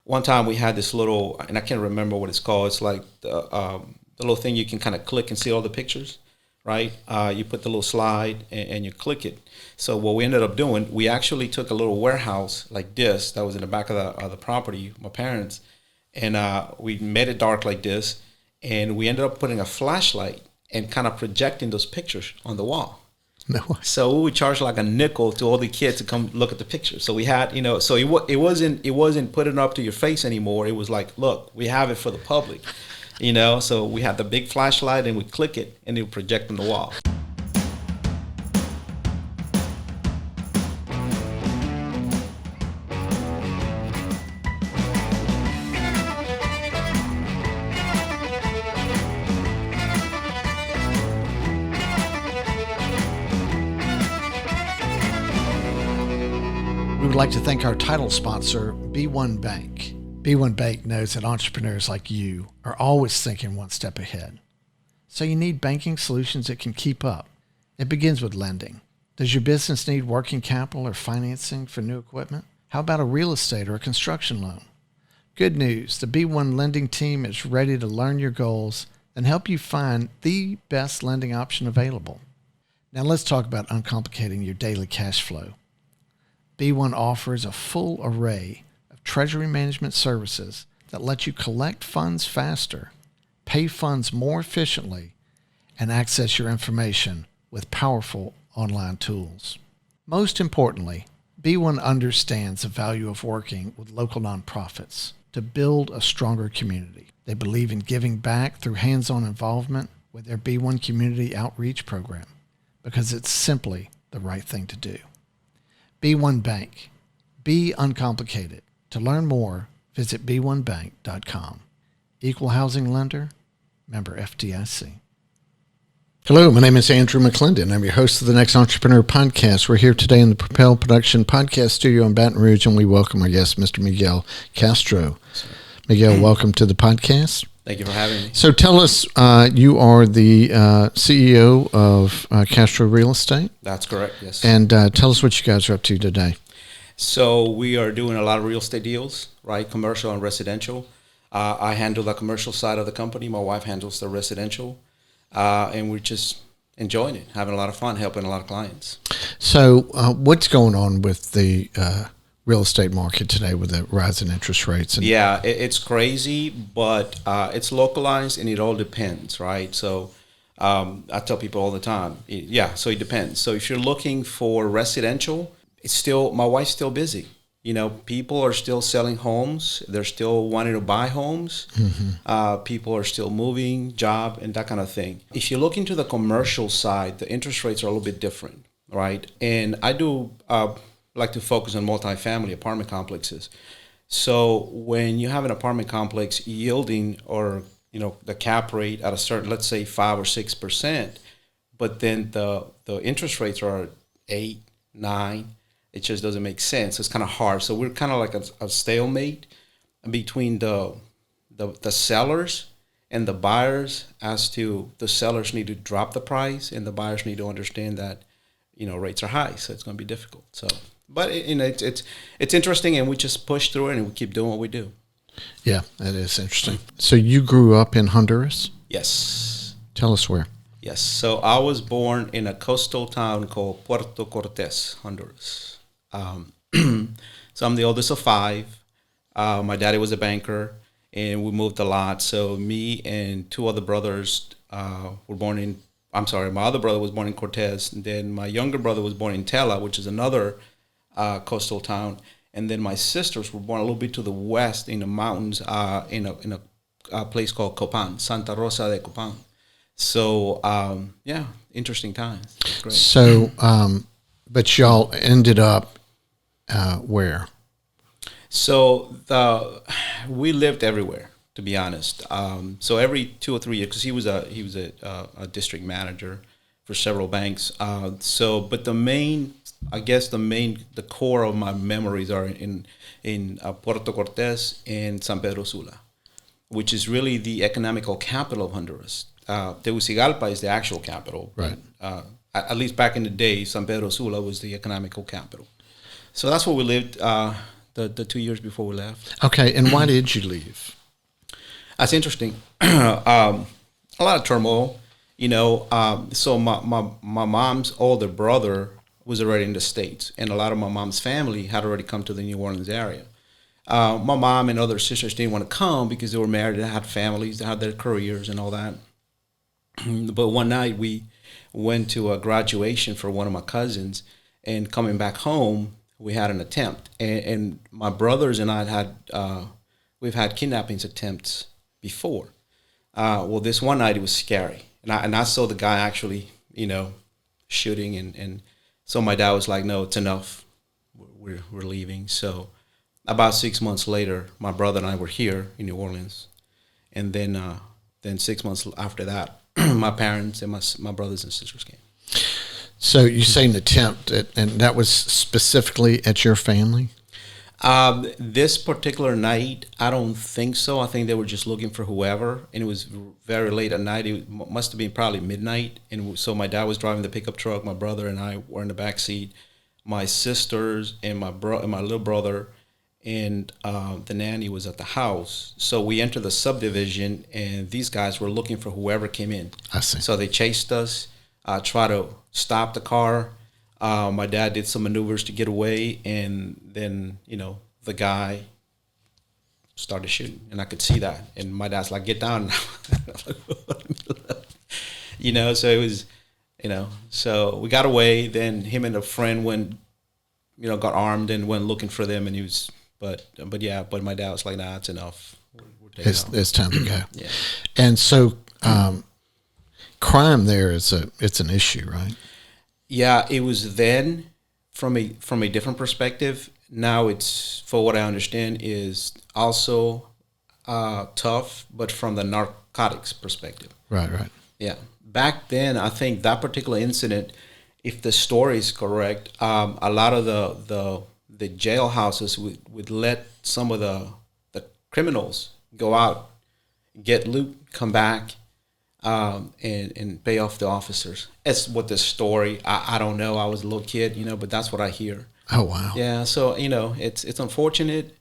one time we had this little, and I can't remember what it's called. It's like the little thing you can kind of click and see all the pictures, right? You put the little slide and you click it. So what we ended up doing, we actually took a little warehouse like this that was in the back of the property, my parents, and we made it dark like this, and we ended up putting a flashlight and kind of projecting those pictures on the wall. No. So we would charge like a nickel to all the kids to come look at the pictures. So we had, so it wasn't putting up to your face anymore. It was like, look, we have it for the public, So we had the big flashlight and we click it and it would project on the wall. We would like to thank our title sponsor, B1 Bank. B1 Bank knows that entrepreneurs like you are always thinking one step ahead. So you need banking solutions that can keep up. It begins with lending. Does your business need working capital or financing for new equipment? How about a real estate or a construction loan? Good news, the B1 lending team is ready to learn your goals and help you find the best lending option available. Now let's talk about uncomplicating your daily cash flow. B1 offers a full array of treasury management services that let you collect funds faster, pay funds more efficiently, and access your information with powerful online tools. Most importantly, B1 understands the value of working with local nonprofits to build a stronger community. They believe in giving back through hands-on involvement with their B1 Community Outreach Program because it's simply the right thing to do. B1 Bank. Be uncomplicated. To learn more, visit b1bank.com. Equal housing lender, member FDIC. Hello, my name is Andrew McClendon. I'm your host of the Next Entrepreneur Podcast. We're here today in the Propel Production Podcast Studio in Baton Rouge, and we welcome our guest, Mr. Miguel Castro. Miguel, welcome to the podcast. Thank you for having me. So tell us, you are the CEO of Castro Real Estate. That's correct, yes. And tell us what you guys are up to today. So we are doing a lot of real estate deals, right? Commercial and residential. I handle the commercial side of the company. My wife handles the residential. And we're just enjoying it, having a lot of fun, helping a lot of clients. So what's going on with the real estate market today with the rise in interest rates? Yeah, it's crazy, but it's localized and it all depends, right? So I tell people all the time, so it depends. So if you're looking for residential, my wife's still busy. People are still selling homes. They're still wanting to buy homes. Mm-hmm. People are still moving, job, and that kind of thing. If you look into the commercial side, the interest rates are a little bit different, right? And I do like to focus on multifamily apartment complexes. So when you have an apartment complex yielding or, the cap rate at a certain, let's say 5 or 6%, but then the interest rates are 8, 9, it just doesn't make sense. It's kind of hard. So we're kind of like a stalemate between the sellers and the buyers as to the sellers need to drop the price and the buyers need to understand that, rates are high. So it's going to be difficult. So, but it's interesting, and we just push through it and we keep doing what we do. Yeah, that is interesting. So you grew up in Honduras? Yes. Tell us where. Yes. So I was born in a coastal town called Puerto Cortes, Honduras. So I'm the oldest of 5. My daddy was a banker, and we moved a lot. So me and 2 other brothers were born in. My other brother was born in Cortez, and then my younger brother was born in Tela, which is another coastal town. And then my sisters were born a little bit to the west in the mountains, in a place called Copan, Santa Rosa de Copan. So interesting times. Great. So, but y'all ended up where? So we lived everywhere, to be honest. So every 2 or 3 years, because he was a district manager for several banks. But the core of my memories are in Puerto Cortes and San Pedro Sula, which is really the economical capital of Honduras. Tegucigalpa is the actual capital. Right. At least back in the day, San Pedro Sula was the economical capital. So that's where we lived the the 2 years before we left. Okay, and why did you leave? That's interesting. A lot of turmoil, so my mom's older brother was already in the States, and a lot of my mom's family had already come to the New Orleans area. My mom and other sisters didn't want to come because they were married, they had families, they had their careers and all that. But one night we went to a graduation for one of my cousins, and coming back home, we had an attempt. And my brothers and I we've had kidnappings attempts before. Well, this one night it was scary. And I saw the guy actually, shooting. And so my dad was like, no, it's enough. We're leaving. So about 6 months later, my brother and I were here in New Orleans. And then 6 months after that, my parents and my brothers and sisters came. So you say an attempt, and that was specifically at your family? This particular night, I don't think so. I think they were just looking for whoever, and it was very late at night. It must have been probably midnight, and so my dad was driving the pickup truck. My brother and I were in the back seat. My sisters and my little brother and the nanny was at the house. So we entered the subdivision, and these guys were looking for whoever came in. I see. So they chased us, tried to stop the car. My dad did some maneuvers to get away, and then, the guy started shooting, and I could see that. And my dad's like, get down. So it was, so we got away. Then him and a friend went, got armed and went looking for them, and he was, but my dad was like, nah, it's enough. It's time to go. Yeah. And so crime there it's an issue, right? Yeah, it was then from a different perspective. Now it's, for what I understand, is also tough, but from the narcotics perspective. Right. Yeah. Back then, I think that particular incident, if the story is correct, a lot of the jailhouses would let some of the criminals go out, get loot, come back, and pay off the officers. That's what the story. I don't know. I was a little kid, but that's what I hear. Oh wow. Yeah. So it's unfortunate.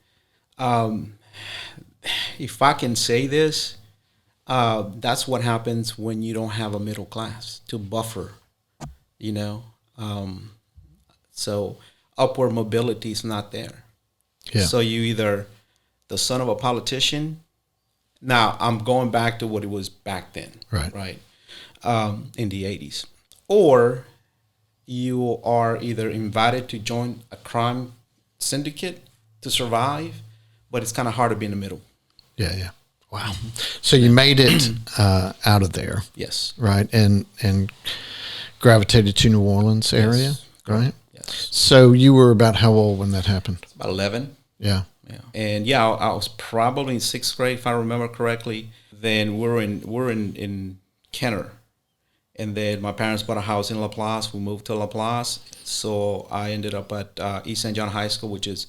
If I can say this, that's what happens when you don't have a middle class to buffer. So upward mobility is not there. Yeah. So you either the son of a politician. Now, I'm going back to what it was back then, right? In the 80s. Or you are either invited to join a crime syndicate to survive, but it's kind of hard to be in the middle. Yeah. Wow. So you made it out of there. Yes. Right, and gravitated to New Orleans area, yes. Right? Yes. So you were about how old when that happened? About 11. Yeah. And I was probably in 6th grade, if I remember correctly. Then we're in Kenner, and then my parents bought a house in Laplace. We moved to Laplace, so I ended up at East St. John High School, which is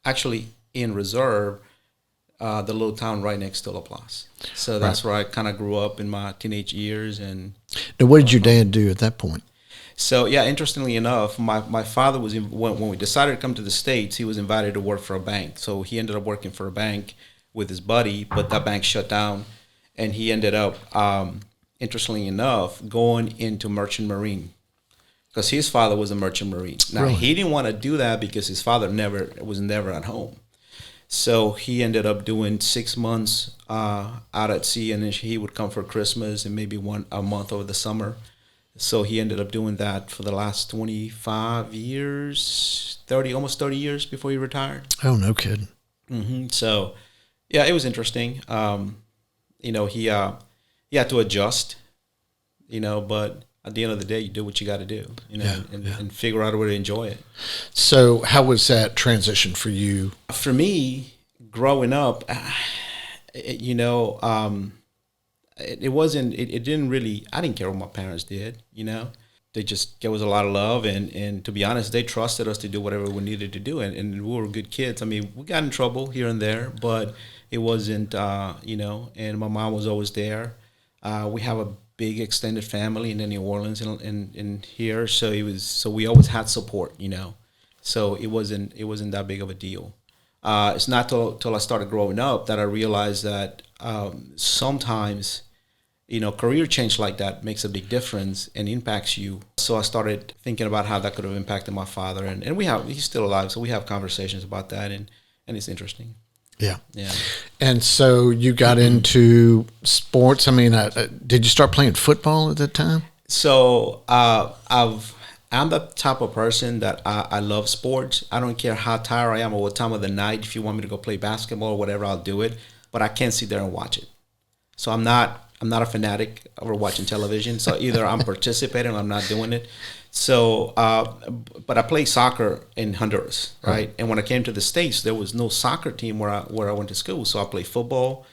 actually in Reserve, the little town right next to Laplace. So that's where I kind of grew up in my teenage years. And now, what did your dad do at that point? So, yeah, interestingly enough, my father was when we decided to come to the States, he was invited to work for a bank. So he ended up working for a bank with his buddy, but that bank shut down, and he ended up, interestingly enough, going into merchant marine because his father was a merchant marine. Now, Really? He didn't want to do that because his father was never at home. So he ended up doing 6 months out at sea, and then he would come for Christmas and maybe a month over the summer. So he ended up doing that for the last 25 years, almost 30 years before he retired. Oh, no kidding. Mm-hmm. So, yeah, it was interesting. He had to adjust, but at the end of the day, you do what you got to do, and figure out a way to enjoy it. So how was that transition for you? For me, growing up, it wasn't, it didn't really, I didn't care what my parents did, there was a lot of love, and to be honest, they trusted us to do whatever we needed to do, and we were good kids. I mean, we got in trouble here and there, but it wasn't, and my mom was always there. We have a big extended family in New Orleans and here, so we always had support, so it wasn't that big of a deal. It's not till I started growing up that I realized that sometimes, career change like that makes a big difference and impacts you. So I started thinking about how that could have impacted my father, and he's still alive, so we have conversations about that, and it's interesting. Yeah. Yeah. And so you got into sports. I mean, did you start playing football at that time? So I'm the type of person that I love sports. I don't care how tired I am or what time of the night. If you want me to go play basketball or whatever, I'll do it. But I can't sit there and watch it. So I'm not a fanatic over watching television. So either I'm participating or I'm not doing it. So, but I played soccer in Honduras, right? And when I came to the States, there was no soccer team where I went to school. So I played football.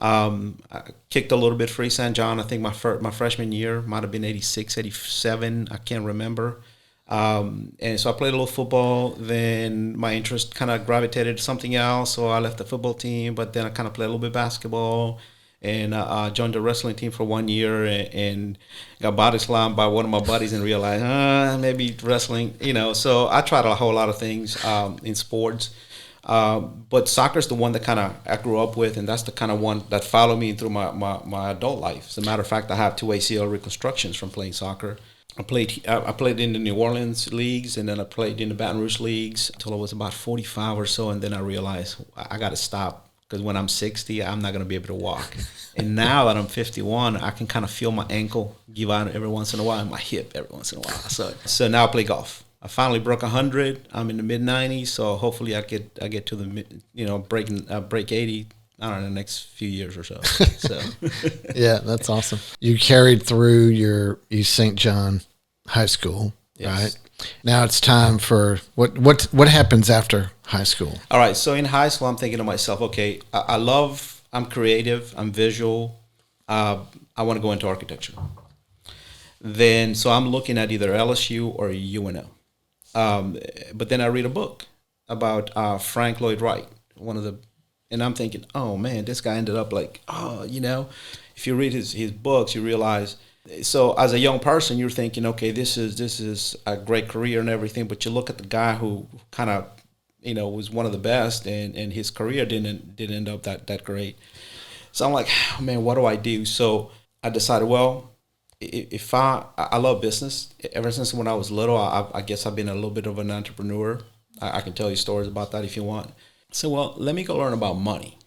I kicked a little bit for East St. John. I think my freshman year might have been 86, 87. I can't remember. And so I played a little football. Then my interest kind of gravitated to something else. So I left the football team, but then I kind of played a little bit basketball. And I joined the wrestling team for 1 year and got body slammed by one of my buddies and realized, maybe wrestling, So I tried a whole lot of things in sports. But soccer's the one that kind of I grew up with, and that's the kind of one that followed me through my adult life. As a matter of fact, I have 2 ACL reconstructions from playing soccer. I played in the New Orleans leagues, and then I played in the Baton Rouge leagues until I was about 45 or so, and then I realized I got to stop. Because when I'm 60, I'm not going to be able to walk. And now that I'm 51, I can kind of feel my ankle give out every once in a while and my hip every once in a while. So now I play golf. I finally broke 100. I'm in the mid-90s, so hopefully I get to the break 80. I don't know, the next few years or so. So yeah, that's awesome. You carried through your East St. John High School, yes. Right? Now it's time for what happens after high school? All right. So in high school, I'm thinking to myself, okay, I'm creative, I'm visual. I want to go into architecture. So I'm looking at either LSU or UNO. But then I read a book about Frank Lloyd Wright, and I'm thinking, oh man, this guy ended up if you read his books, you realize. So as a young person, you're thinking, okay, this is a great career and everything, but you look at the guy who kind of, was one of the best, and his career didn't end up that great. So I'm like, oh, man, what do I do? So I decided, well, if I love business. Ever since when I was little, I guess I've been a little bit of an entrepreneur. I can tell you stories about that if you want. So, well, let me go learn about money,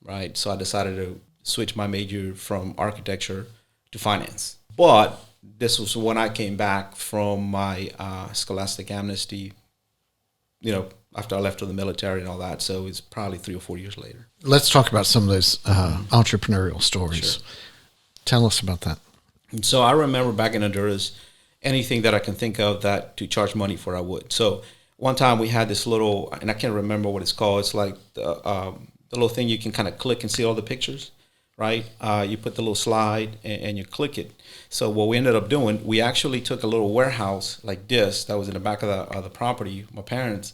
right? So I decided to switch my major from architecture to finance. But this was when I came back from my scholastic amnesty, after I left for the military and all that. So it's probably 3 or 4 years later. Let's talk about some of those entrepreneurial stories. Sure. Tell us about that. So I remember back in Honduras, anything that I can think of that to charge money for, I would. So one time we had this little, and I can't remember what it's called. It's like the little thing you can kind of click and see all the pictures. Right? You put the little slide and you click it. So what we ended up doing, we actually took a little warehouse like this that was in the back of the property, my parents,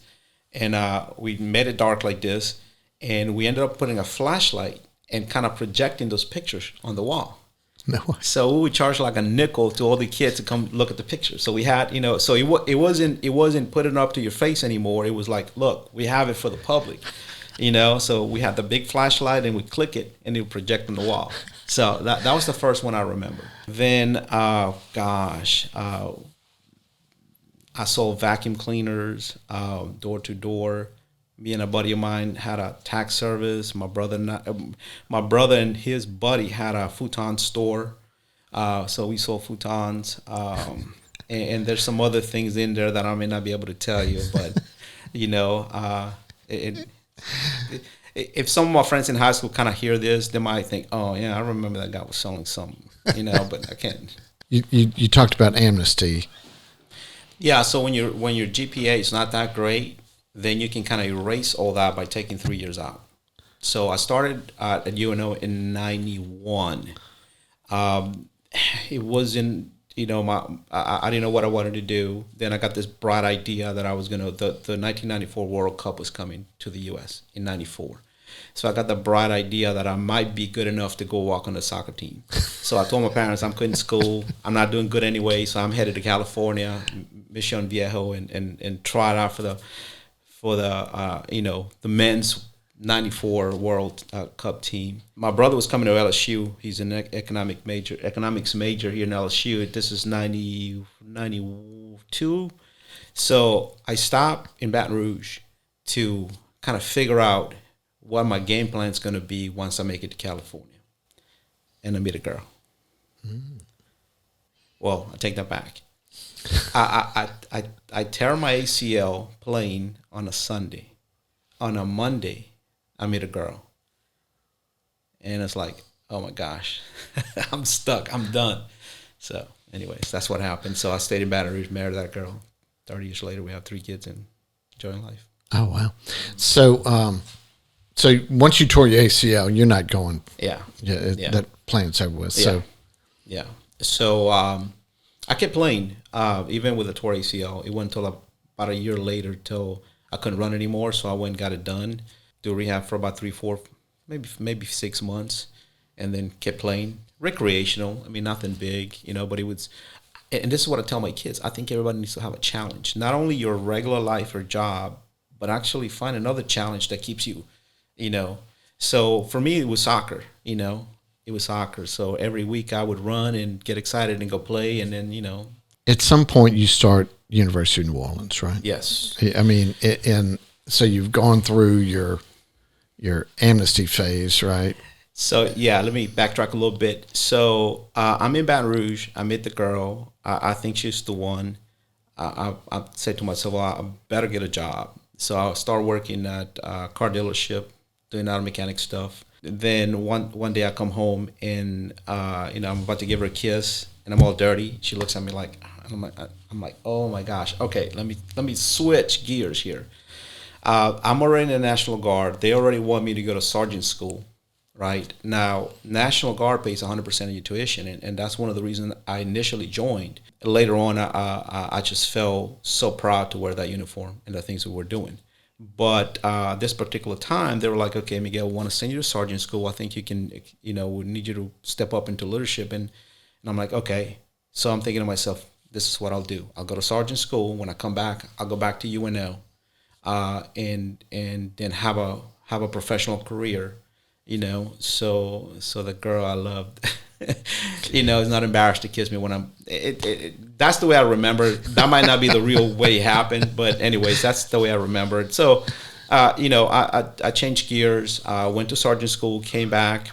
and we made it dark like this, and we ended up putting a flashlight and kind of projecting those pictures on the wall. No way. So we would charge like a nickel to all the kids to come look at the pictures. So we had, so it wasn't putting up to your face anymore. It was like, look, we have it for the public. So we had the big flashlight and we click it and it would project on the wall. So that was the first one I remember. Then, I sold vacuum cleaners, door to door. Me and a buddy of mine had a tax service. My brother and his buddy had a futon store. So we sold futons. And there's some other things in there that I may not be able to tell you, but, if some of my friends in high school kind of hear this, they might think, oh, yeah, I remember that guy was selling something, but I can't. You talked about amnesty. Yeah, so when your GPA is not that great, then you can kind of erase all that by taking 3 years out. So I started at UNO in 91. It wasn't, I didn't know what I wanted to do. Then I got this bright idea that I was the 1994 World Cup was coming to the U.S. in 94. So I got the bright idea that I might be good enough to go walk on the soccer team. So I told my parents I'm quitting school. I'm not doing good anyway, so I'm headed to California, Mission Viejo, and try it out for the the men's '94 World Cup team. My brother was coming to LSU. He's an economics major here in LSU. This is 92. So I stopped in Baton Rouge to kind of figure out what my game plan is going to be once I make it to California. And I meet a girl. Well, I take that back. I tear my ACL playing on a Sunday. On a Monday, I meet a girl. And it's like, oh my gosh, I'm stuck. I'm done. So anyways, that's what happened. So I stayed in Baton Rouge, married that girl. 30 years later, we have 3 kids and enjoying life. Oh, wow. So, so once you tore your ACL, you're not going. Yeah. That plan's over with. Yeah. So, yeah. So I kept playing, even with a tore ACL. It wasn't until about a year later till I couldn't run anymore. So I went and got it done. Do rehab for about 3, 4, maybe 6 months, and then kept playing recreational. I mean, nothing big, but it was. And this is what I tell my kids. I think everybody needs to have a challenge, not only your regular life or job, but actually find another challenge that keeps you, So for me, it was soccer. It was soccer. So every week I would run and get excited and go play, and then At some point, you start University of New Orleans, right? Yes. I mean, and so you've gone through your amnesty phase, right? So, yeah, let me backtrack a little bit. So I'm in Baton Rouge. I met the girl. I think she's the one. I said to myself, well, I better get a job. So I started working at a car dealership, doing auto mechanic stuff. Then one day I come home and, I'm about to give her a kiss, and I'm all dirty. She looks at me like, I'm like, oh, my gosh. Okay, let me switch gears here. I'm already in the National Guard. They already want me to go to sergeant school. Right now, National Guard pays 100% of your tuition, and that's one of the reasons I initially joined. Later on, I just felt so proud to wear that uniform and the things that we're doing. But this particular time, they were like, "Okay, Miguel, we want to send you to sergeant school. I think you can, we need you to step up into leadership." And I'm like, "Okay." So I'm thinking to myself, "This is what I'll do. I'll go to sergeant school. When I come back, I'll go back to UNL, and then have a professional career." So the girl I loved, is not embarrassed to kiss me when I'm. That's the way I remember it. That might not be the real way it happened, but anyways, that's the way I remember it. So, I changed gears. Went to sergeant school, came back,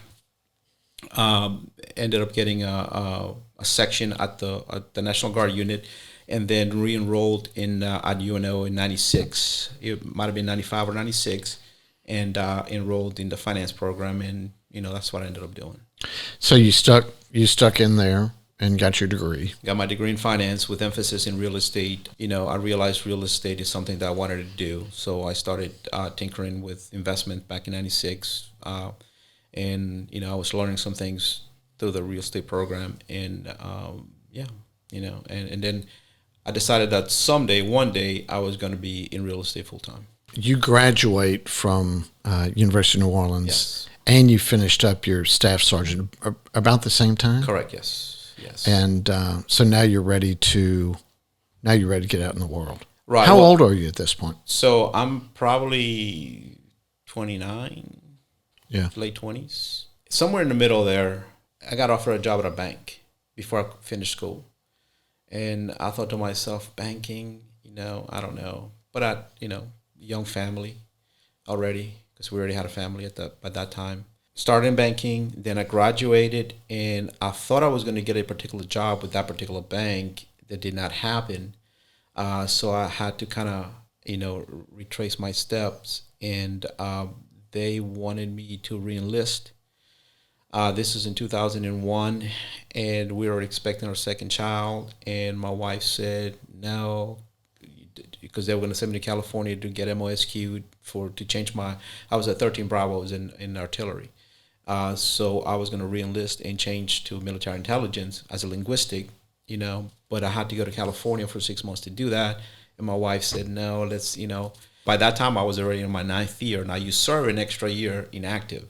ended up getting a section at the National Guard unit, and then re-enrolled at UNO in '96. It might have been '95 or '96. And enrolled in the finance program, and that's what I ended up doing. So you stuck in there and got your degree. Got my degree in finance with emphasis in real estate. I realized real estate is something that I wanted to do, so I started tinkering with investment back in '96, and I was learning some things through the real estate program, and and then I decided that one day, I was going to be in real estate full time. You graduate from University of New Orleans, yes, and you finished up your staff sergeant about the same time? Correct, yes. And so now you're ready to get out in the world. Right. How old are you at this point? So I'm probably 29, late 20s. Somewhere in the middle there, I got offered a job at a bank before I finished school. And I thought to myself, banking, I don't know. But young family already, because we already had a family by that time. Started in banking, then I graduated, and I thought I was going to get a particular job with that particular bank. That did not happen. So I had to kind of, retrace my steps, and they wanted me to re-enlist. This is in 2001, and we were expecting our second child, and my wife said no, because they were going to send me to California to get MOSQ to change I was at 13 Bravos in artillery. So I was going to re-enlist and change to military intelligence as a linguistic, but I had to go to California for 6 months to do that. And my wife said, no, let's, by that time I was already in my 9th year. Now you serve an extra year inactive.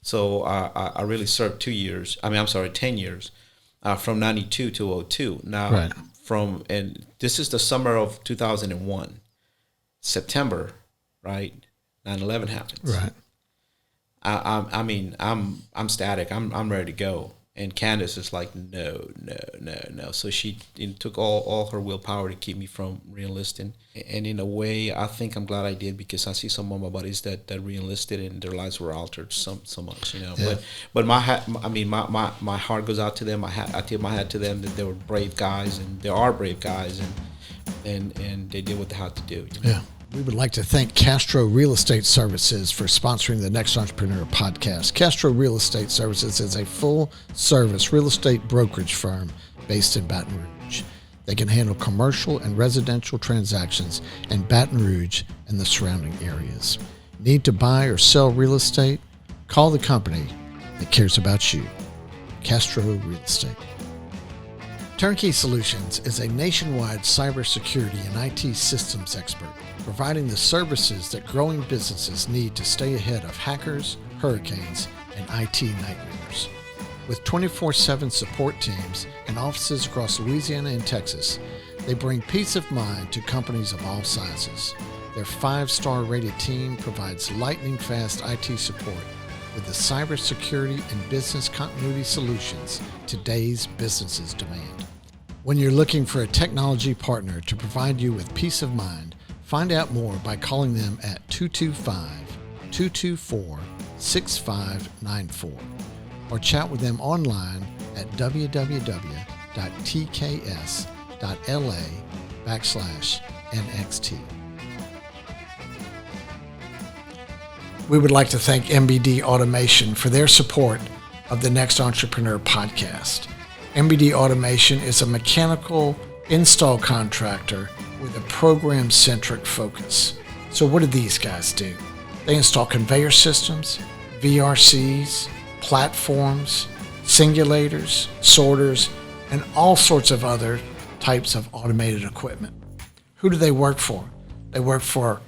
So I really served 10 years, from 92 to 02. Now, right. And this is the summer of 2001, September, right? 9/11 happens. Right. I mean, I'm static. I'm ready to go. And Candice is like, no, no, no, no. So she took all her willpower to keep me from re-enlisting. And in a way, I think I'm glad I did, because I see some of my buddies that re-enlisted and their lives were altered so much, you know. Yeah. But my heart goes out to them. I tip my hat to them, that they were brave guys, and they are brave guys, and they did what they had to do. You know? Yeah. We would like to thank Castro Real Estate Services for sponsoring the Next Entrepreneur podcast. Castro Real Estate Services is a full-service real estate brokerage firm based in Baton Rouge. They can handle commercial and residential transactions in Baton Rouge and the surrounding areas. Need to buy or sell real estate? Call the company that cares about you. Castro Real Estate. Turnkey Solutions is a nationwide cybersecurity and IT systems expert, providing the services that growing businesses need to stay ahead of hackers, hurricanes, and IT nightmares. With 24/7 support teams and offices across Louisiana and Texas, they bring peace of mind to companies of all sizes. Their 5-star rated team provides lightning-fast IT support with the cybersecurity and business continuity solutions today's businesses demand. When you're looking for a technology partner to provide you with peace of mind, find out more by calling them at 225-224-6594 or chat with them online at www.tks.la/NXT. We would like to thank MBD Automation for their support of the Next Entrepreneur podcast. MBD Automation is a mechanical install contractor with a program-centric focus. So what do these guys do? They install conveyor systems, VRCs, platforms, singulators, sorters, and all sorts of other types of automated equipment. Who do they work for? They work for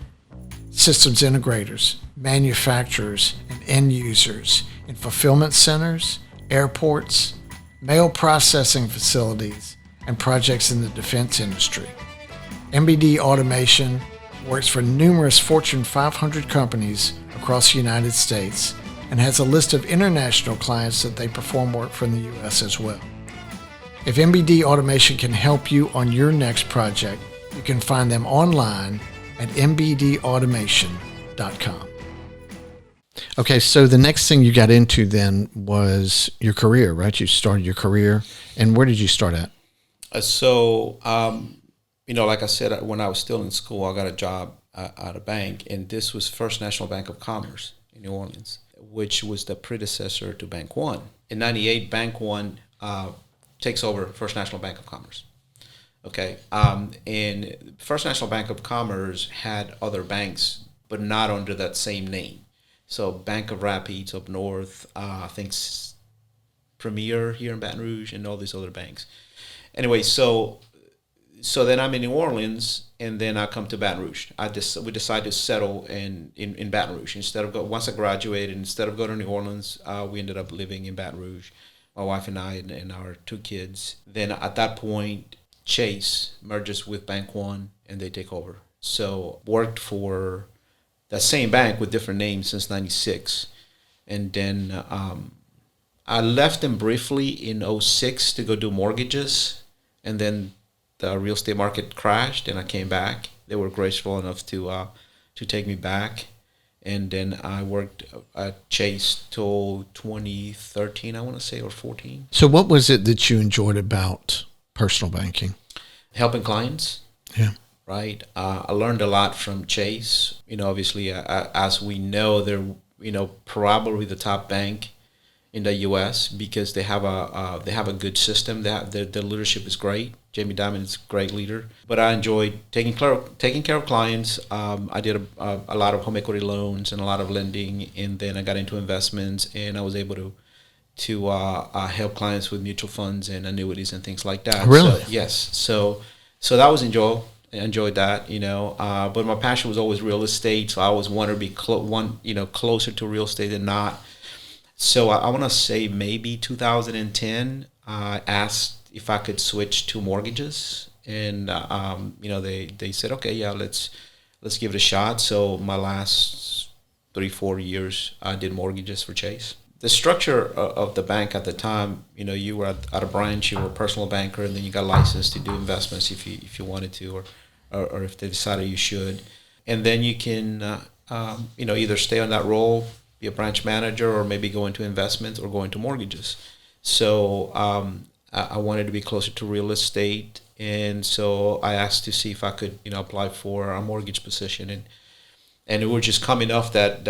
systems integrators, manufacturers, and end users in fulfillment centers, airports, mail processing facilities, and projects in the defense industry. MBD Automation works for numerous Fortune 500 companies across the United States and has a list of international clients that they perform work for in the U.S. as well. If MBD Automation can help you on your next project, you can find them online at mbdautomation.com. Okay, so the next thing you got into then was your career, right? You started your career. And where did you start at? Like I said, when I was still in school, I got a job at a bank, and this was First National Bank of Commerce in New Orleans, which was the predecessor to Bank One. In 98, Bank One takes over First National Bank of Commerce. Okay, and First National Bank of Commerce had other banks, but not under that same name. So Bank of Rapids up north, I think Premier here in Baton Rouge, and all these other banks. Anyway, so then I'm in New Orleans, and then I come to Baton Rouge. We decided to settle in Baton Rouge once I graduated. Instead of going to New Orleans, we ended up living in Baton Rouge, my wife and I, and our 2 kids. Then at that point, Chase merges with Bank One, and they take over. So worked for that same bank with different names since '96, and then I left them briefly in '06 to go do mortgages, and then the real estate market crashed, and I came back. They were graceful enough to take me back, and then I worked at Chase till 2013, I want to say, or 14. So what was it that you enjoyed about personal banking? Helping clients. Yeah. Right. I learned a lot from Chase. Obviously, as we know, they're probably the top bank in the U.S. because they have a good system. Their leadership is great. Jamie Dimon is a great leader. But I enjoyed taking care of clients. I did a lot of home equity loans and a lot of lending, and then I got into investments, and I was able to help clients with mutual funds and annuities and things like that. Really? So, yes. So that was enjoyable. I enjoyed that, but my passion was always real estate. So I always wanted to be closer to real estate than not. So I want to say maybe 2010, I asked if I could switch to mortgages, and they said, okay, yeah, let's let's give it a shot. So my last 3-4 years, I did mortgages for Chase. The structure of the bank at the time, you were at a branch, you were a personal banker, and then you got licensed to do investments if you wanted to, or if they decided you should. And then you can, either stay on that role, be a branch manager, or maybe go into investments or go into mortgages. So I wanted to be closer to real estate, and so I asked to see if I could, apply for a mortgage position, and we were just coming off that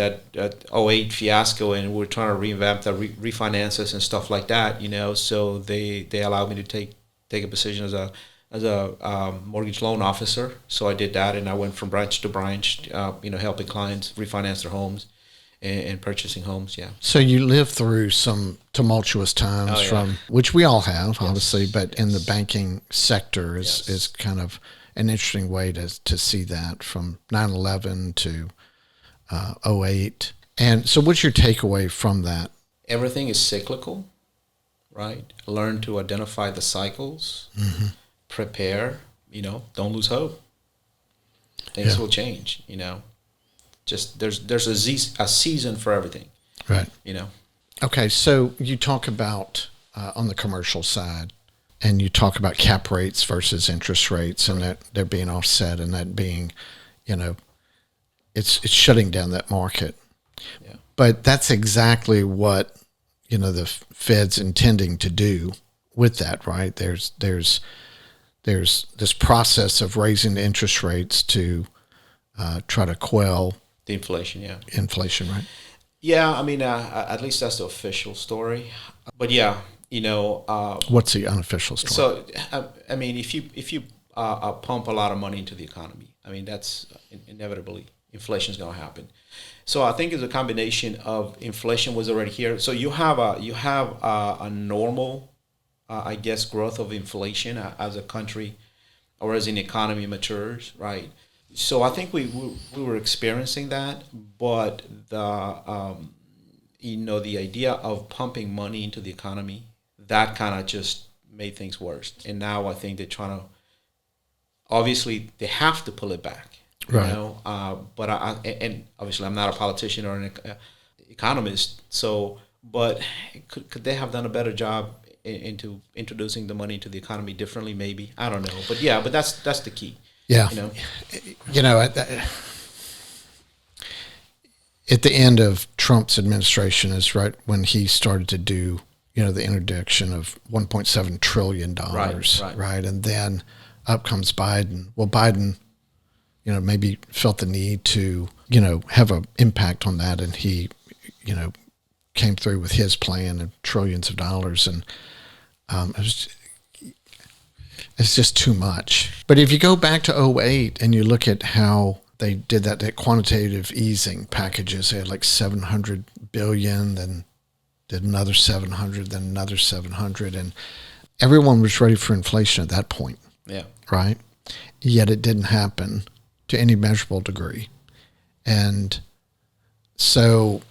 08 fiasco, and we were trying to revamp the refinances and stuff like that, So they allowed me to take a position as a mortgage loan officer. So I did that, and I went from branch to branch, helping clients refinance their homes and purchasing homes. Yeah. So you lived through some tumultuous times from which we all have, obviously, but in the banking sector is kind of an interesting way to see that from 9/11 to 08. And so what's your takeaway from that? Everything is cyclical, right? Learn to identify the cycles, prepare, don't lose hope. Things will change, Just there's a season for everything, right? Okay, so you talk about on the commercial side, and you talk about cap rates versus interest rates, and that they're being offset, and that being, it's shutting down that market. Yeah. But that's exactly what the Fed's intending to do with that, right? There's this process of raising the interest rates to try to quell the inflation, inflation, right? Yeah, I mean, at least that's the official story. But yeah, what's the unofficial story? So, I mean, if you pump a lot of money into the economy, I mean, that's inevitably inflation is going to happen. So I think it's a combination of inflation was already here. So you have a normal, I guess, growth of inflation as a country or as an economy matures, right? So I think we were experiencing that, but the idea of pumping money into the economy, that kind of just made things worse. And now I think they're trying to, obviously they have to pull it back, right? But and obviously I'm not a politician or an economist, so but could they have done a better job into introducing the money into the economy differently? Maybe, I don't know, but that's the key. Yeah. At the end of Trump's administration is right when he started to do, the introduction of $1.7 trillion, right? And then up comes Biden. Well, Biden, maybe felt the need to, have an impact on that. And he, came through with his plan of trillions of dollars. And it's just too much. But if you go back to 08 and you look at how they did that quantitative easing packages, they had like $700 billion, then did another 700, then another 700, and everyone was ready for inflation at that point. Yeah. Right? Yet it didn't happen to any measurable degree. And so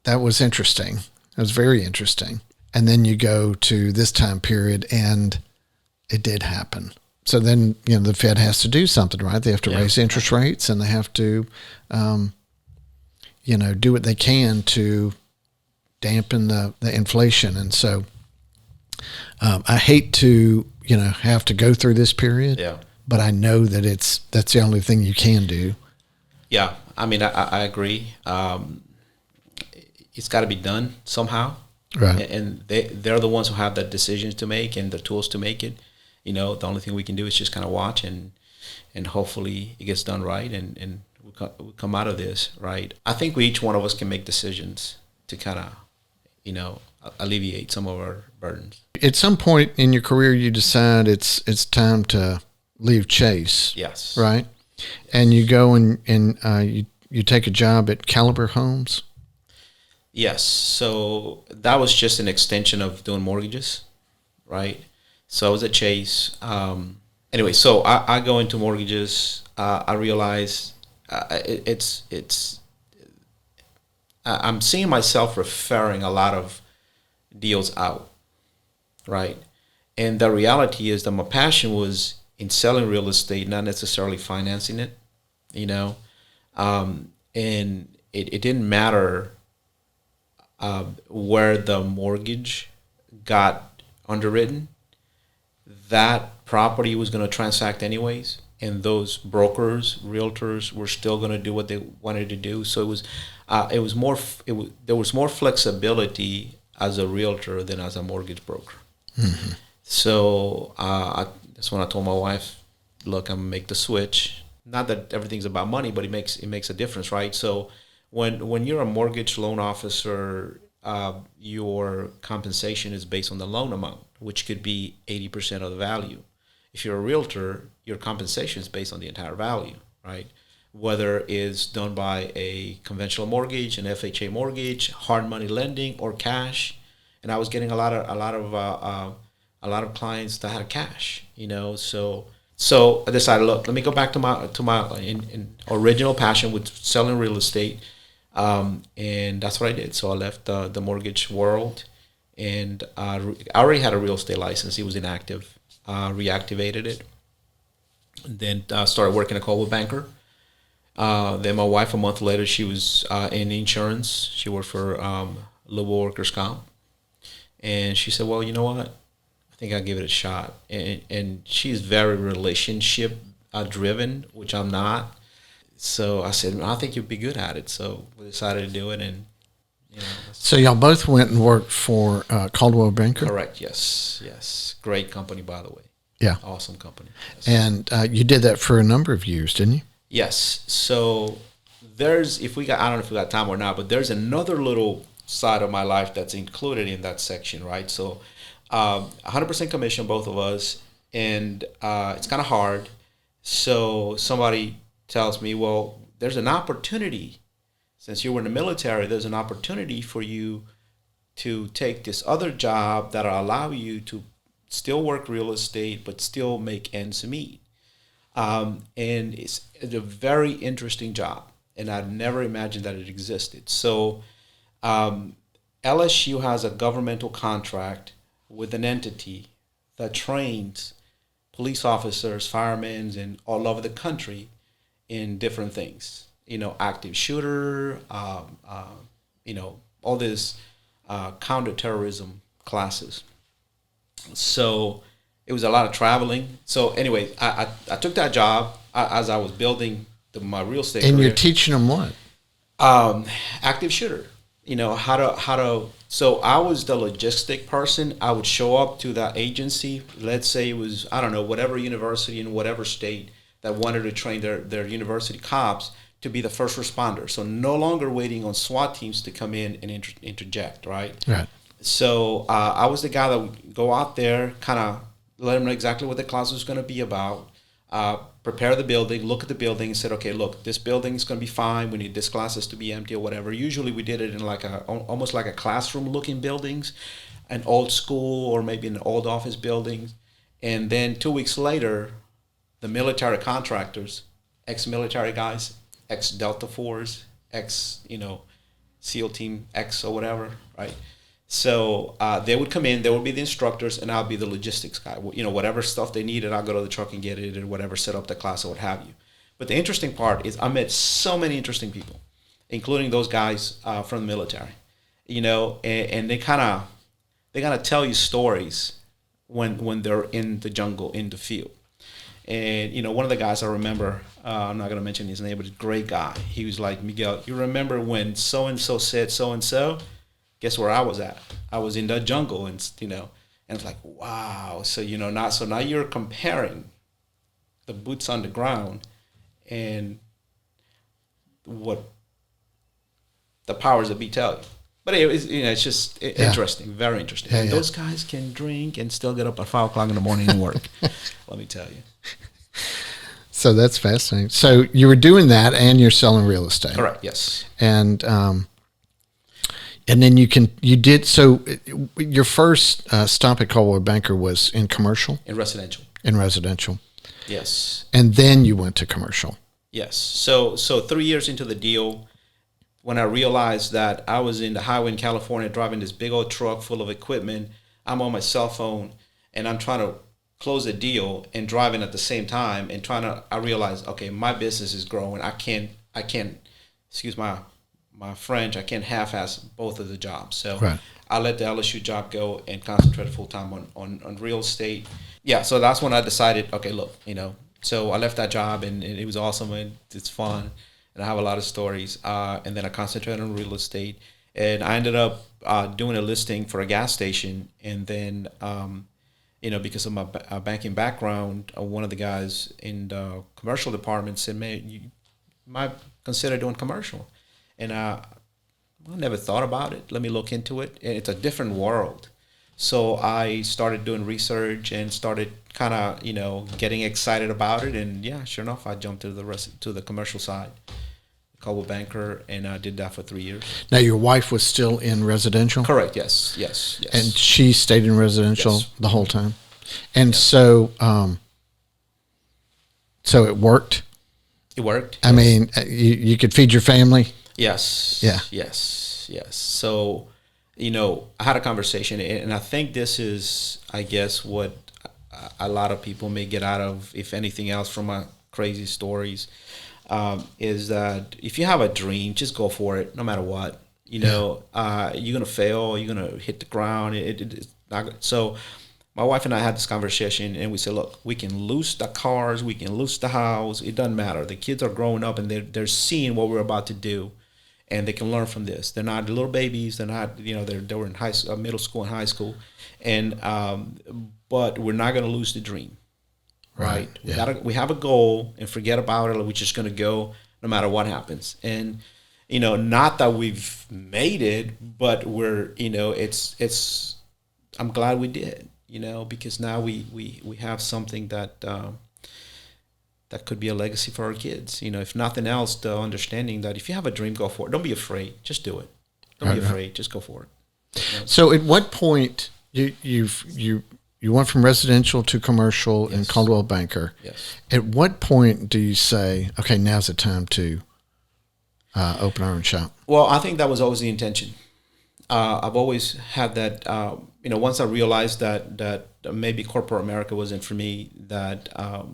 that was interesting. It was very interesting. And then you go to this time period and it did happen. So then, the Fed has to do something, right? They have to raise interest rates, and they have to, do what they can to dampen the inflation. And so I hate to, have to go through this period, but I know that that's the only thing you can do. Yeah, I mean, I agree. It's got to be done somehow. Right. And they're the ones who have the decisions to make and the tools to make it. The only thing we can do is just kind of watch and hopefully it gets done right and we come out of this, right? I think each one of us can make decisions to kind of, alleviate some of our burdens. At some point in your career, you decide it's time to leave Chase. Yes. Right? And you go and you take a job at Caliber Homes. Yes. So that was just an extension of doing mortgages, right? So I was at Chase. Anyway, so I go into mortgages. I realize I'm seeing myself referring a lot of deals out, right? And the reality is that my passion was in selling real estate, not necessarily financing it, And it didn't matter where the mortgage got underwritten. That property was going to transact anyways, and those brokers, realtors, were still going to do what they wanted to do. So there was more flexibility as a realtor than as a mortgage broker. Mm-hmm. So that's when I told my wife, "Look, I'm gonna make the switch. Not that everything's about money, but it makes a difference, right?" So when you're a mortgage loan officer, your compensation is based on the loan amount, which could be 80% of the value. If you're a realtor, your compensation is based on the entire value, right? Whether it's done by a conventional mortgage, an FHA mortgage, hard money lending, or cash. And I was getting a lot of clients that had cash, So I decided, look, let me go back to my original passion with selling real estate, and that's what I did. So I left the mortgage world, and I already had a real estate license. It was inactive. Reactivated it. Then started working at Coldwell Banker. Then my wife, a month later, she was in insurance. She worked for Louisville Workers' Comp, and she said, "Well, you know what? I think I'll give it a shot." And she's very relationship driven, which I'm not. So I said, "I think you'd be good at it." So we decided to do it, and So y'all both went and worked for Coldwell Banker? Correct. Yes. Great company, by the way. Yeah. Awesome company. Yes. And you did that for a number of years, didn't you? Yes. So I don't know if we got time or not, but there's another little side of my life that's included in that section, right? So 100% commission, both of us, and it's kind of hard. So somebody tells me, well, there's an opportunity. Since you were in the military, there's an opportunity for you to take this other job that'll allow you to still work real estate, but still make ends meet. And it's a very interesting job, and I'd never imagined that it existed. So LSU has a governmental contract with an entity that trains police officers, firemen, and all over the country in different things. Active shooter, all this counterterrorism classes. So it was a lot of traveling. So anyway, I took that job as I was building my real estate and career. You're teaching them what? Active shooter. How to. So I was the logistic person. I would show up to that agency. Let's say it was, I don't know, whatever university in whatever state that wanted to train their university cops to be the first responder. So no longer waiting on SWAT teams to come in and interject, right? Right. So I was the guy that would go out there, kind of let them know exactly what the class was going to be about, prepare the building, look at the building, and said, okay, look, this building is going to be fine. We need this classes to be empty or whatever. Usually we did it in almost like a classroom-looking buildings, an old school or maybe an old office building. And then 2 weeks later, the military contractors, ex-military guys, ex-Delta Force, SEAL Team X or whatever, right? So they would come in, they would be the instructors, and I'll be the logistics guy. Whatever stuff they needed, I'll go to the truck and get it, or whatever, set up the class or what have you. But the interesting part is I met so many interesting people, including those guys from the military, and they kind of tell you stories when they're in the jungle, in the field. And, one of the guys I remember, I'm not going to mention his name, but a great guy. He was like, "Miguel, you remember when so-and-so said so-and-so? Guess where I was at? I was in the jungle." And it's like, wow. So, now you're comparing the boots on the ground and what the powers that be tell you. But it's just interesting, very interesting. Yeah, and those guys can drink and still get up at 5 o'clock in the morning and work. Let me tell you. So that's fascinating. So you were doing that, and you're selling real estate. Correct. Yes. And then you did. So your first stop at Coldwell Banker was in commercial. In residential. In residential. Yes. And then you went to commercial. Yes. So 3 years into the deal, when I realized that I was in the highway in California driving this big old truck full of equipment, I'm on my cell phone and I'm trying to close a deal and driving at the same time and I realized, okay, my business is growing. I I can't, excuse my French, I can't half-ass both of the jobs. So right. I let the LSU job go and concentrate full-time on real estate. Yeah, so that's when I decided, okay, look, so I left that job, and it was awesome, and it's fun, and I have a lot of stories. And then I concentrated on real estate, and I ended up doing a listing for a gas station, and then because of my banking background, one of the guys in the commercial department said, man, you might consider doing commercial. And I never thought about it. Let me look into it. And it's a different world. So I started doing research and started kind of, getting excited about it. And yeah, sure enough, I jumped to the commercial side. Called a banker, and I did that for 3 years. Now, your wife was still in residential? Correct, yes. And she stayed in residential the whole time? And so it worked? It worked. I mean, you could feed your family? Yes. Yeah. Yes. So, I had a conversation, and I think this is, I guess, what a lot of people may get out of, if anything else, from my crazy stories, is that if you have a dream, just go for it, no matter what. You're gonna fail, you're gonna hit the ground. It's not so. My wife and I had this conversation, and we said, look, we can lose the cars, we can lose the house. It doesn't matter. The kids are growing up, and they're seeing what we're about to do, and they can learn from this. They're not little babies. They're not, they were in middle school and high school, and but we're not gonna lose the dream. Right. Yeah. We have a goal, and forget about it. We're just going to go no matter what happens. And, not that we've made it, but we're, I'm glad we did, because now we have something that could be a legacy for our kids. If nothing else, the understanding that if you have a dream, go for it. Don't be afraid. Just do it. Don't be afraid. Just go for it. So at what point you went from residential to commercial in Caldwell Banker. Yes. At what point do you say, okay, now's the time to open our own shop? Well, I think that was always the intention. I've always had that, once I realized that maybe corporate America wasn't for me, that I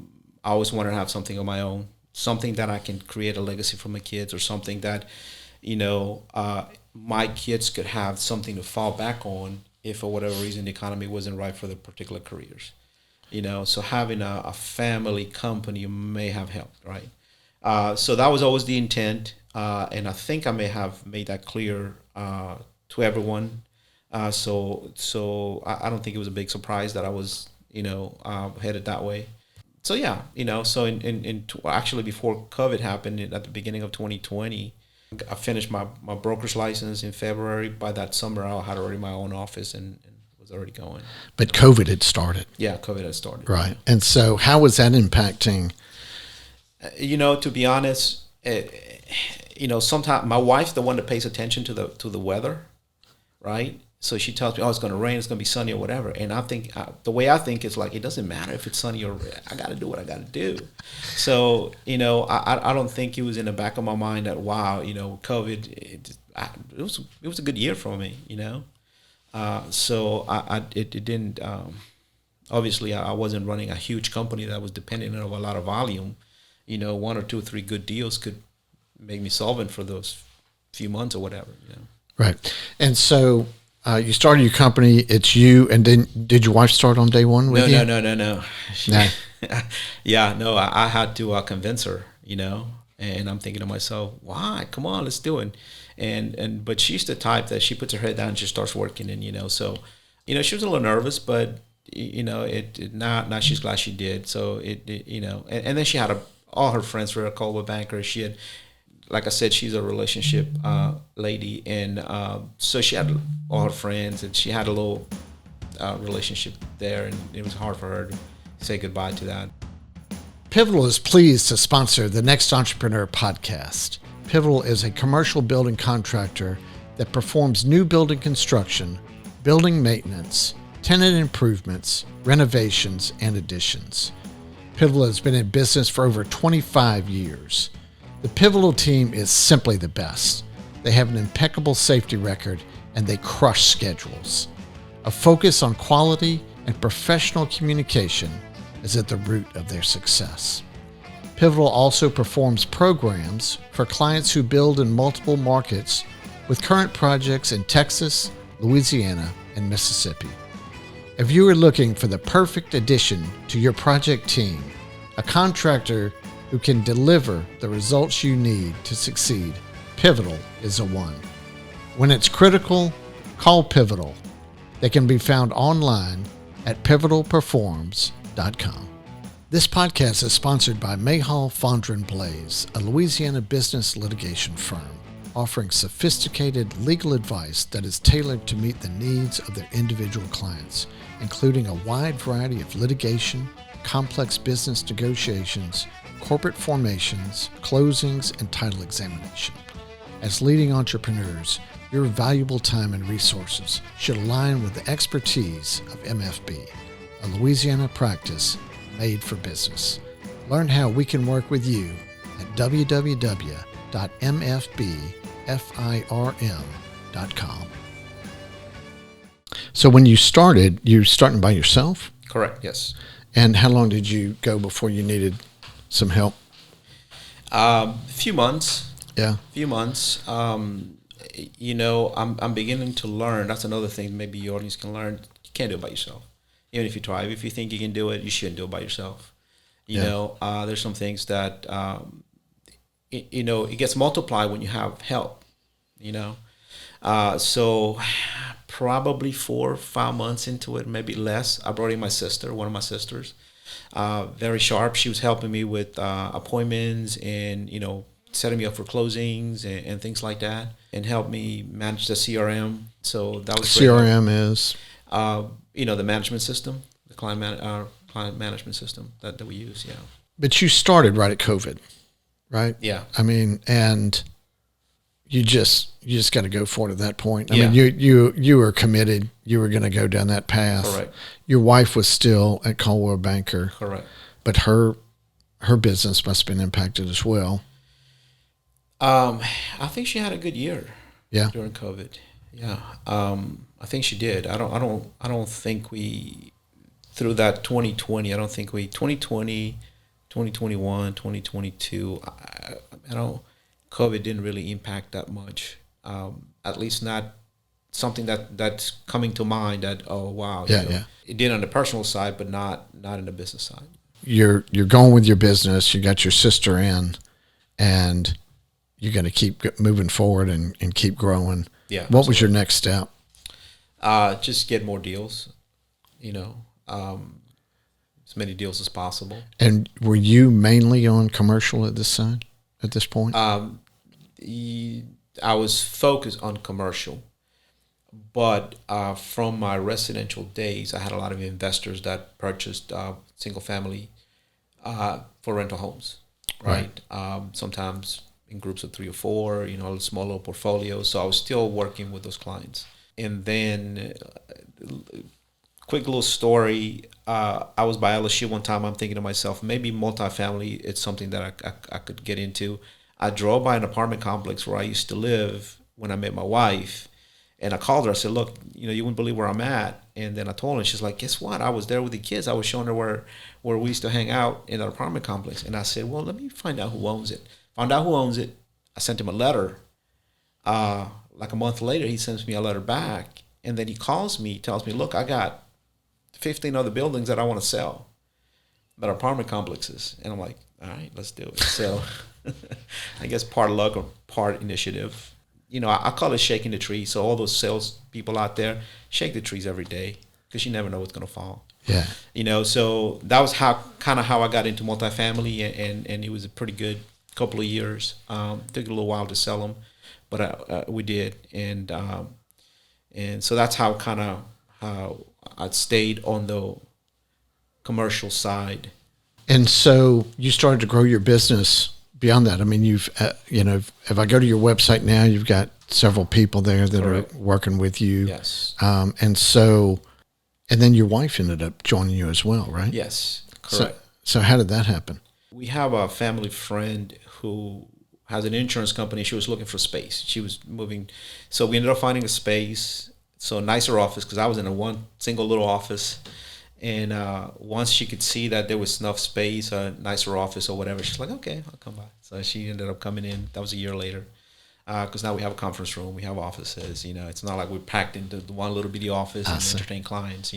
always wanted to have something of my own, something that I can create a legacy for my kids, or something that, my kids could have something to fall back on if for whatever reason the economy wasn't right for their particular careers. So having a family company may have helped, right? So that was always the intent, and I think I may have made that clear to everyone. So I don't think it was a big surprise that I was, headed that way. So yeah, so actually before COVID happened, at the beginning of 2020, I finished my broker's license in February. By that summer, I had already my own office and was already going. But COVID had started. Yeah, COVID had started. Right. And so how was that impacting? To be honest, sometimes my wife's the one that pays attention to the weather, right? So she tells me, oh, it's going to rain, it's going to be sunny or whatever. And I think the way I think is like, it doesn't matter if it's sunny or I got to do what I got to do. So, I don't think it was in the back of my mind that, wow, COVID, it was a good year for me, So it didn't, obviously I wasn't running a huge company that was dependent on a lot of volume. 1 or 2 or 3 good deals could make me solvent for those few months or whatever, Right. And so, you started your company, it's you, and then did your wife start on day one with you? No. Yeah, no, I had to convince her, and I'm thinking to myself, why? Come on, let's do it. But she's the type that she puts her head down and just starts working, and, so, she was a little nervous, but, now she's glad she did. So and then she had all her friends were a Caldwell Banker. She had, like I said, she's a relationship lady, and so she had all her friends, and she had a little relationship there, and it was hard for her to say goodbye to that. Pivotal is pleased to sponsor the Next Entrepreneur podcast. Pivotal is a commercial building contractor that performs new building construction, building maintenance, tenant improvements, renovations, and additions. Pivotal has been in business for over 25 years. The Pivotal team is simply the best. They have an impeccable safety record, and they crush schedules. A focus on quality and professional communication is at the root of their success. Pivotal also performs programs for clients who build in multiple markets with current projects in Texas, Louisiana, and Mississippi. If you are looking for the perfect addition to your project team, a contractor who can deliver the results you need to succeed, Pivotal is the one. When it's critical, call Pivotal. They can be found online at pivotalperforms.com. This podcast is sponsored by Mayhall, Fondren Blaze, a Louisiana business litigation firm offering sophisticated legal advice that is tailored to meet the needs of their individual clients, including a wide variety of litigation, complex business negotiations, corporate formations, closings, and title examination. As leading entrepreneurs, your valuable time and resources should align with the expertise of MFB, a Louisiana practice made for business. Learn how we can work with you at www.mfbfirm.com. So when you started, you were starting by yourself? Correct, yes. And how long did you go before you needed some help? A few months. Yeah. Few months. I'm beginning to learn. That's another thing maybe your audience can learn. You can't do it by yourself. Even if you try. If you think you can do it, you shouldn't do it by yourself. There's some things that, it gets multiplied when you have help, So probably 4 or 5 months into it, maybe less, I brought in my sister, one of my sisters, very sharp. She was helping me with appointments and, setting me up for closings and things like that, and helped me manage the CRM. So that was great. CRM is? The management system, the client management system that we use, yeah. But you started right at COVID, right? Yeah. I mean, and you just got to go for it at that point. I Yeah. mean, you were committed. You were going to go down that path. Correct. Your wife was still at Coldwell Banker. Correct. But her business must have been impacted as well. I think she had a good year. Yeah. During COVID. Yeah. I think she did. I don't think we, through that 2020, 2020, 2021, 2022, COVID didn't really impact that much. At least not something that's coming to mind that, oh, wow. Yeah. It did on the personal side, but not in the business side. You're going with your business. You got your sister in, and you're going to keep moving forward and keep growing. Yeah. What was your next step? Just get more deals, as many deals as possible. And were you mainly on commercial at this point? I was focused on commercial, but from my residential days, I had a lot of investors that purchased single family for rental homes, right? Sometimes in groups of 3 or 4, small little portfolios. So I was still working with those clients. And then, quick little story. I was by LSU one time. I'm thinking to myself, maybe multifamily, it's something that I could get into. I drove by an apartment complex where I used to live when I met my wife. And I called her. I said, look, you wouldn't believe where I'm at. And then I told her, she's like, guess what? I was there with the kids. I was showing her where we used to hang out in that apartment complex. And I said, well, let me find out who owns it. Found out who owns it. I sent him a letter. Like a month later, he sends me a letter back. And then he calls me, tells me, look, I got 15 other buildings that I want to sell, that are apartment complexes. And I'm like, all right, let's do it. So I guess part luck or part initiative. I call it shaking the tree. So all those sales people out there, shake the trees every day, because you never know what's going to fall. Yeah. So that was how I got into multifamily, and it was a pretty good couple of years. Took a little while to sell them, but we did. And so that's how I stayed on the commercial side. And so you started to grow your business beyond that. I mean, you've, if I go to your website now, you've got several people there that Correct. are working with you. Yes. And then your wife ended up joining you as well, right? Yes, correct. So how did that happen? We have a family friend who has an insurance company. She was looking for space. She was moving. So we ended up finding a space, so a nicer office, because I was in a one single little office. And once she could see that there was enough space, a nicer office or whatever, she's like, okay, I'll come by. So she ended up coming in. That was a year later. Because now we have a conference room, we have offices. It's not like we're packed into the one little bitty office and entertain clients.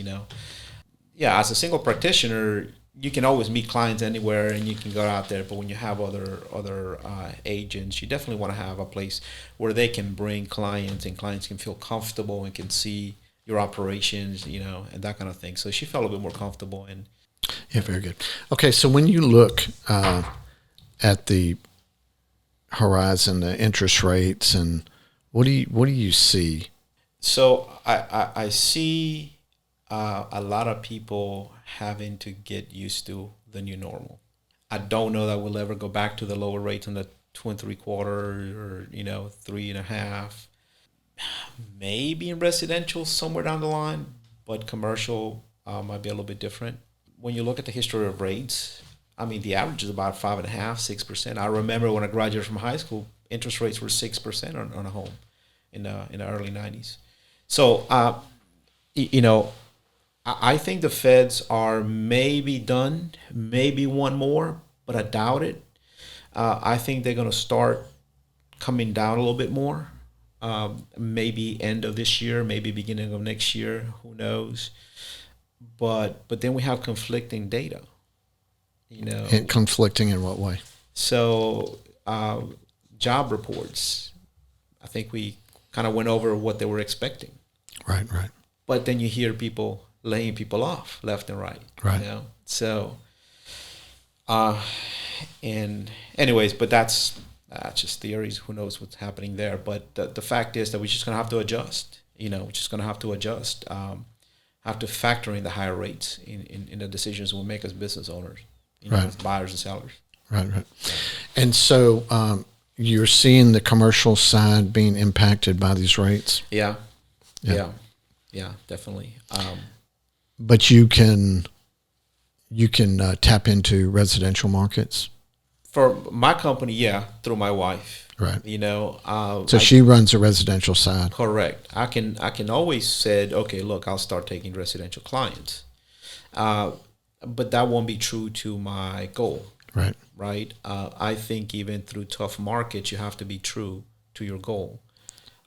Yeah, as a single practitioner, you can always meet clients anywhere and you can go out there. But when you have other agents, you definitely want to have a place where they can bring clients and clients can feel comfortable and can see your operations, and that kind of thing. So she felt a little bit more comfortable. And yeah, very good. Okay, so when you look at the horizon, the interest rates, and what do you see? So I see a lot of people having to get used to the new normal. I don't know that we'll ever go back to the lower rates on the 2 3/4 or 3.5. Maybe in residential somewhere down the line, but commercial might be a little bit different. When you look at the history of rates, the average is about 5.5%, 6%. I remember when I graduated from high school, interest rates were 6% on a home in the early 90s. So, I think the feds are maybe done, maybe one more, but I doubt it. I think they're going to start coming down a little bit more. Maybe end of this year, maybe beginning of next year, who knows? But then we have conflicting data. And conflicting in what way? So job reports, I think we kind of went over what they were expecting. Right. But then you hear people laying people off left and right. Right. So, and anyways, but that's just theories. Who knows what's happening there? But the fact is that we're just going to have to adjust. We're just going to have to adjust. Have to factor in the higher rates in the decisions we make as business owners, right. As buyers and sellers. Right. And so you're seeing the commercial side being impacted by these rates? Yeah, definitely. But you can tap into residential markets? For my company, yeah, through my wife. Right. So she runs a residential side. Correct. I can always say, okay, look, I'll start taking residential clients. But that won't be true to my goal. Right. Right. I think even through tough markets, you have to be true to your goal.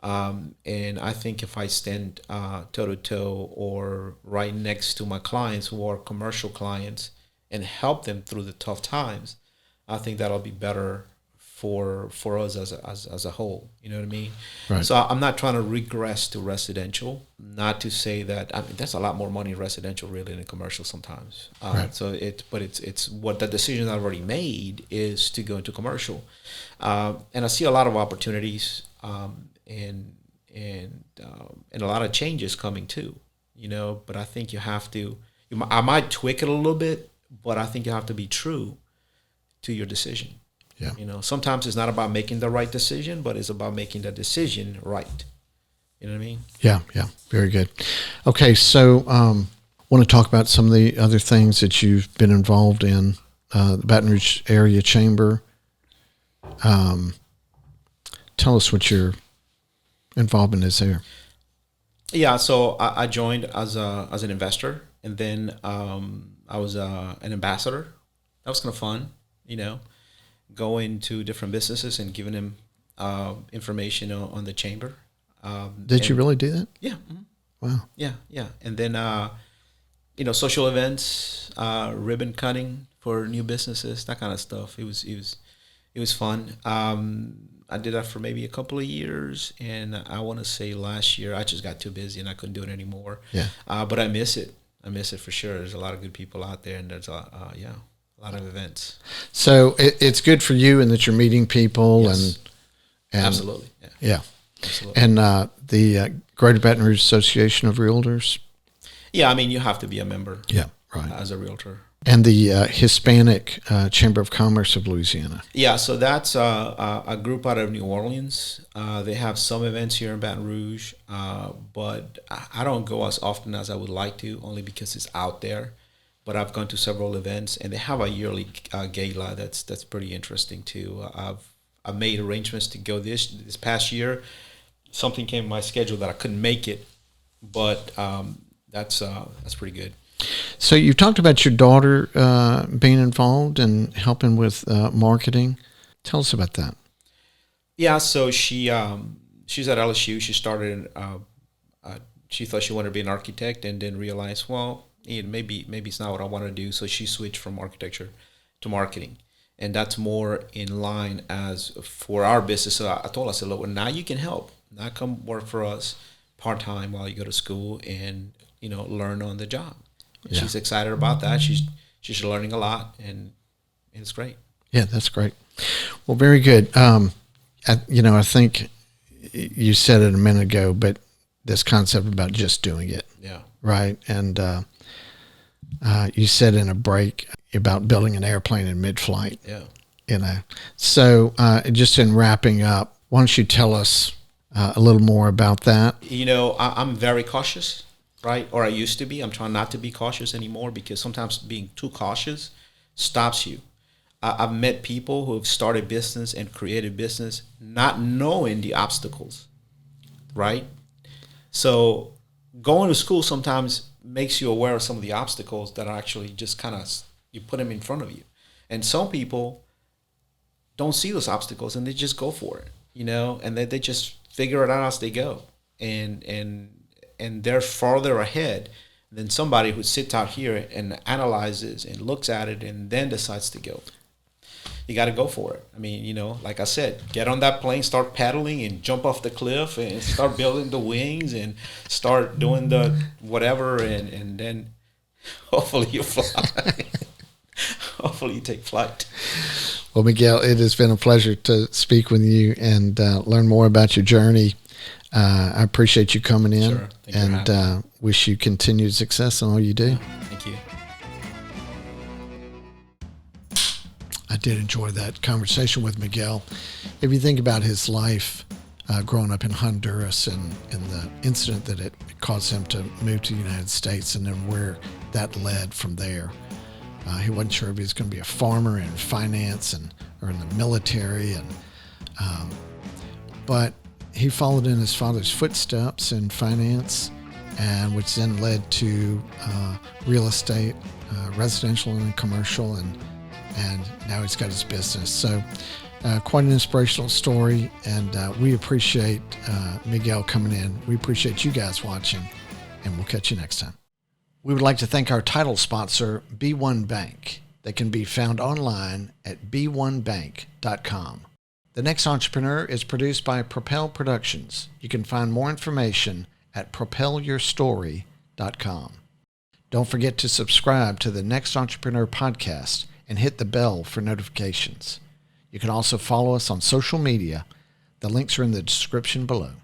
And I think if I stand toe to toe or right next to my clients who are commercial clients and help them through the tough times, I think that'll be better for us as a whole. You know what I mean? Right. So I'm not trying to regress to residential. Not to say that there's a lot more money in residential really than in commercial sometimes. Right. So it's what the decision I've already made is to go into commercial, and I see a lot of opportunities and a lot of changes coming too. But I think you have to. I might tweak it a little bit, but I think you have to be true to your decision. Yeah. Sometimes it's not about making the right decision, but it's about making the decision right. You know what I mean? Yeah. Very good. Okay, so want to talk about some of the other things that you've been involved in, the Baton Rouge Area Chamber. Tell us what your involvement is there. Yeah, so I joined as an investor, and then I was an ambassador. That was kind of fun, going to different businesses and giving them information on the chamber. Did you really do that? Yeah. Wow. Yeah. And then, social events, ribbon cutting for new businesses, that kind of stuff. It was fun. I did that for maybe a couple of years, and I want to say last year I just got too busy and I couldn't do it anymore. Yeah. But I miss it. I miss it for sure. There's a lot of good people out there, and there's a lot of events. So it's good for you in that you're meeting people. Yes. and Absolutely. Yeah. Absolutely. And the Greater Baton Rouge Association of Realtors. Yeah, you have to be a member. Yeah, right. As a realtor. And the Hispanic Chamber of Commerce of Louisiana. Yeah, so that's a group out of New Orleans. They have some events here in Baton Rouge, but I don't go as often as I would like to, only because it's out there. But I've gone to several events, and they have a yearly gala that's pretty interesting too. I've made arrangements to go this past year. Something came in my schedule that I couldn't make it, but that's pretty good. So you've talked about your daughter being involved and helping with marketing. Tell us about that. Yeah, so she's at LSU. She started. She thought she wanted to be an architect, and then realized, well, maybe it's not what I want to do. So she switched from architecture to marketing, and that's more in line as for our business. So I told her, I said, look, well, now you can help. Now come work for us part time while you go to school, and learn on the job. Yeah. She's excited about that. She's learning a lot, and it's great. Yeah, that's great. Well, very good. I think you said it a minute ago, but this concept about just doing it. Yeah. Right. And you said in a break about building an airplane in mid-flight. Yeah. So just in wrapping up, why don't you tell us a little more about that? I'm very cautious, right? Or I used to be. I'm trying not to be cautious anymore, because sometimes being too cautious stops you. I've met people who have started business and created business not knowing the obstacles, right? So going to school sometimes makes you aware of some of the obstacles that are actually just kind of, you put them in front of you. And some people don't see those obstacles and they just go for it, and they just figure it out as they go. And they're farther ahead than somebody who sits out here and analyzes and looks at it and then decides to go. You got to go for it. I mean, like I said, get on that plane, start paddling and jump off the cliff and start building the wings and start doing the whatever. And then hopefully you fly. Hopefully you take flight. Well, Miguel, it has been a pleasure to speak with you and learn more about your journey. I appreciate you coming in. Sure. And wish you continued success in all you do. Thank you. I did enjoy that conversation with Miguel. If you think about his life growing up in Honduras and the incident that it caused him to move to the United States, and then where that led from there. He wasn't sure if he was going to be a farmer in finance or in the military, but he followed in his father's footsteps in finance, and which then led to real estate, residential and commercial, and now he's got his business. So quite an inspirational story, and we appreciate Miguel coming in. We appreciate you guys watching, and we'll catch you next time. We would like to thank our title sponsor, B1 Bank. They can be found online at b1bank.com. The Next Entrepreneur is produced by Propel Productions. You can find more information at propelyourstory.com. Don't forget to subscribe to the Next Entrepreneur podcast and hit the bell for notifications. You can also follow us on social media. The links are in the description below.